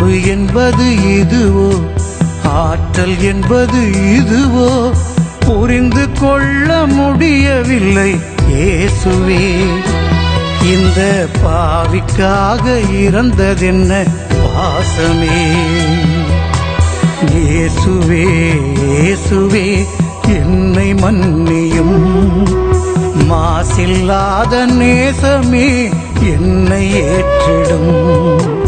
அன்பு என்பது இதுவோ, ஆற்றல் என்பது இதுவோ, புரிந்து கொள்ள முடியவில்லை இயேசுவே. இந்த பாவிக்காக இறந்ததென்ன பாசமே. இயேசுவே இயேசுவே என்னை மன்னியும், மாசில்லாத நேசமே என்னை ஏற்றிடும்.